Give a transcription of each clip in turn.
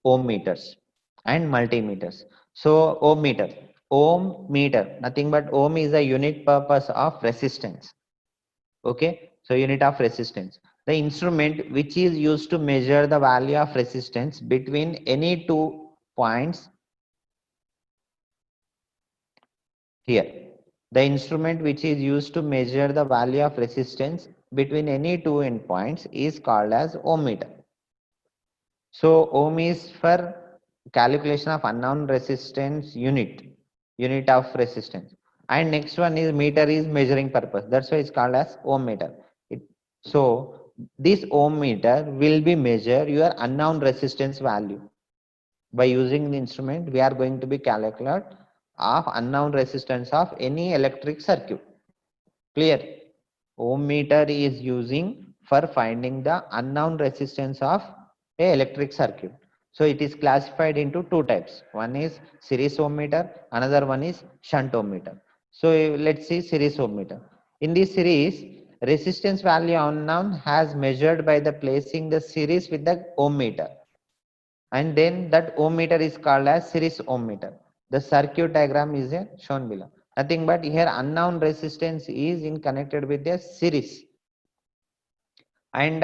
ohm meters and multimeters. So ohm meter, nothing but ohm is a unit purpose of resistance. Okay, so unit of resistance. The instrument which is used to measure the value of resistance between any two points here. The instrument which is used to measure the value of resistance between any two endpoints is called as ohm meter. So ohm is for calculation of unknown resistance unit of resistance. And next one is meter is measuring purpose. That's why it's called as ohm meter. So this ohm meter will be measure your unknown resistance value. By using the instrument, we are going to be calculate of unknown resistance of any electric circuit. Clear? Ohm meter is using for finding the unknown resistance of a electric circuit. So it is classified into two types. One is series ohm meter, another one is shunt ohm meter. So let's see series ohm meter. In this series, resistance value unknown has measured by the placing the series with the ohm meter, and then that ohm meter is called as series ohm meter. The circuit diagram is shown below. Nothing but here unknown resistance is in connected with the series. And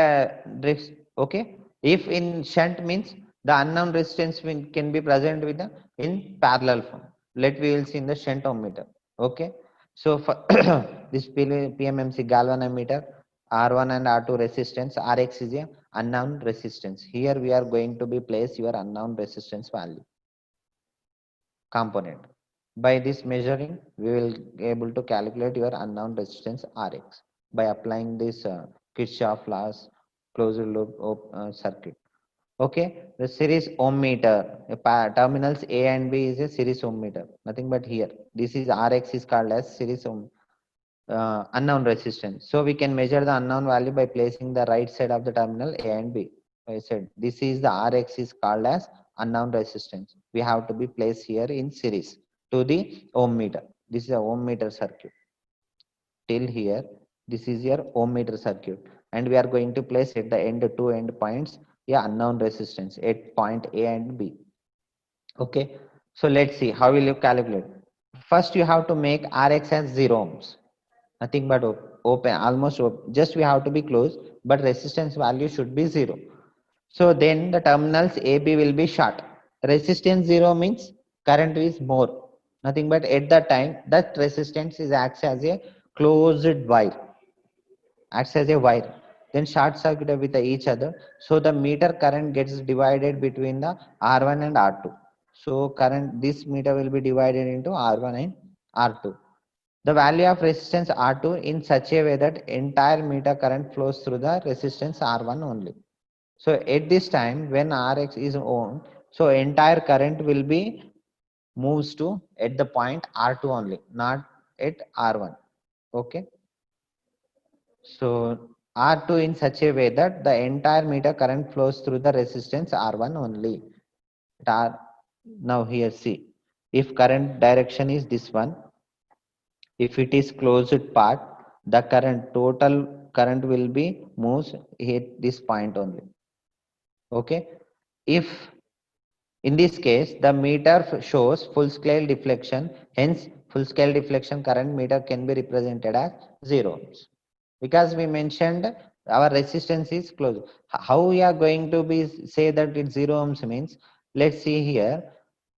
okay, if in shunt means the unknown resistance can be present with the in parallel form. Let we will see in the shunt ohm meter. Okay, so for this PMMC galvanometer, R1 and R2 resistance, Rx is a unknown resistance. Here we are going to be place your unknown resistance value component. By this measuring, we will be able to calculate your unknown resistance Rx by applying this Kirchhoff laws closed loop circuit. Okay, the series ohm meter, terminals A and B is a series ohm meter. Nothing but here. This is Rx is called as series ohm unknown resistance. So we can measure the unknown value by placing the right side of the terminal A and B. I said this is the Rx is called as unknown resistance. We have to be placed here in series to the ohm meter. This is a ohm meter circuit. Till here, this is your ohm meter circuit, and we are going to place at the end two end points yeah unknown resistance at point A and B. Okay, so let's see how will you calculate. First, you have to make Rx as 0 ohms. Nothing but open, almost open. Just we have to be close, but resistance value should be 0. So then the terminals AB will be short. Resistance 0 means current is more. Nothing but at that time that resistance is acts as a closed wire. Acts as a wire. Then short circuit with each other. So the meter current gets divided between the R1 and R2. So current this meter will be divided into R1 and R2. The value of resistance R2 in such a way that entire meter current flows through the resistance R1 only. So at this time when Rx is on, so entire current will be moves to at the point R2 only, not at R1. Okay. So R2 in such a way that the entire meter current flows through the resistance R1 only. Now here see, if current direction is this one, if it is closed part, the current total current will be moves at this point only. Okay. If in this case the meter shows full scale deflection, hence full scale deflection current meter can be represented as 0 ohms. Because we mentioned our resistance is closed. How we are going to be say that it's 0 ohms means, let's see here.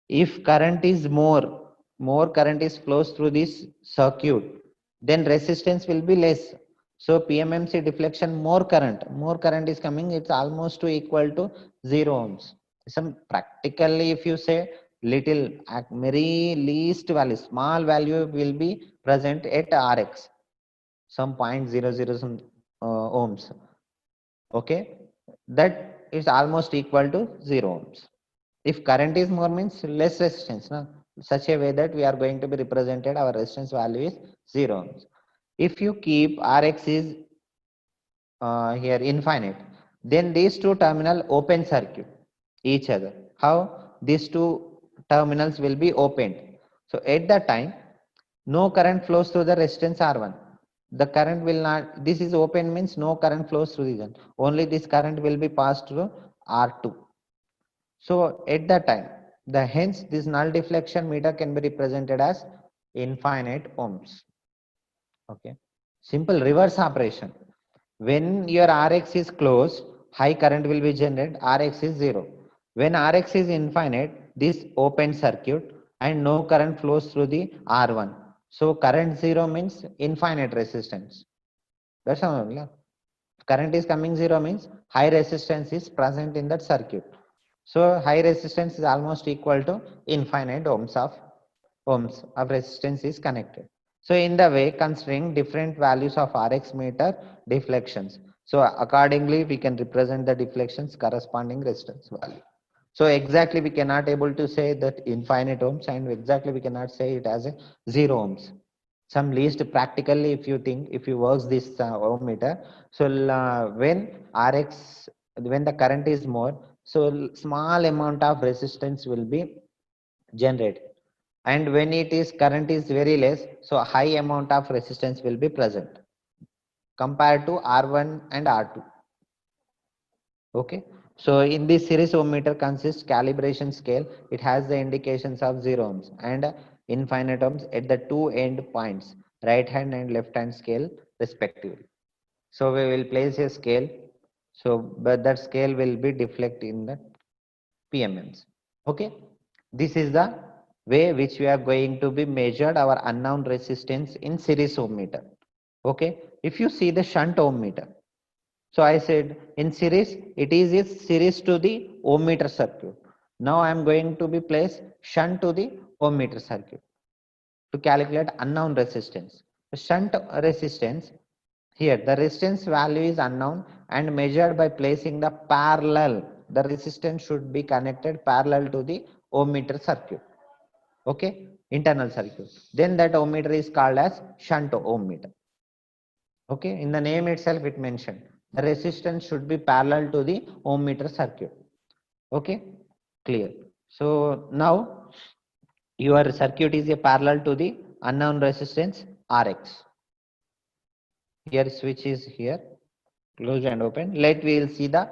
If current is more current is flows through this circuit, then resistance will be less. So PMMC deflection more current is coming, it's almost to equal to 0 ohms. Some practically if you say little at very least value, small value will be present at Rx, some 0.00 some ohms. Okay, that is almost equal to 0 ohms. If current is more means less resistance, no? Such a way that we are going to be represented our resistance value is 0 ohms. If you keep Rx is here infinite, then these two terminal open circuit each other. How these two terminals will be opened? So at that time, no current flows through the resistance R1. The current will not, this is open means no current flows through this one. Only this current will be passed through R2. So at that time, hence this null deflection meter can be represented as infinite ohms. Okay, simple reverse operation. When your Rx is closed, high current will be generated, Rx is 0. When Rx is infinite, this open circuit and no current flows through the R1. So current 0 means infinite resistance. That's how current is coming 0 means high resistance is present in that circuit. So high resistance is almost equal to infinite ohms of resistance is connected. So in the way, considering different values of Rx meter deflections. So accordingly, we can represent the deflections corresponding resistance value. So exactly we cannot able to say that infinite ohms, and exactly we cannot say it as a 0 ohms. Some least practically, if you think, if you works this ohm meter, so when the current is more, so small amount of resistance will be generated, and when it is current is very less, so high amount of resistance will be present compared to R1 and R2. Okay, so in this series ohm meter consists calibration scale. It has the indications of 0 ohms and infinite ohms at the two end points, right hand and left hand scale respectively. So we will place a scale, so but that scale will be deflect in the PMMs. Okay, this is the way which we are going to be measured our unknown resistance in series ohm meter. Okay, if you see the shunt ohm meter, so I said in series, it is a series to the ohm meter circuit. Now I am going to be place shunt to the ohm meter circuit to calculate unknown resistance. The shunt resistance, here the resistance value is unknown and measured by placing the parallel. The resistance should be connected parallel to the ohm meter circuit. Okay, internal circuit. Then that ohm meter is called as shunt ohm meter. Okay, in the name itself it mentioned the resistance should be parallel to the ohm meter circuit. Okay, clear. So now your circuit is a parallel to the unknown resistance Rx. Here switch is here, closed and open. Let we will see the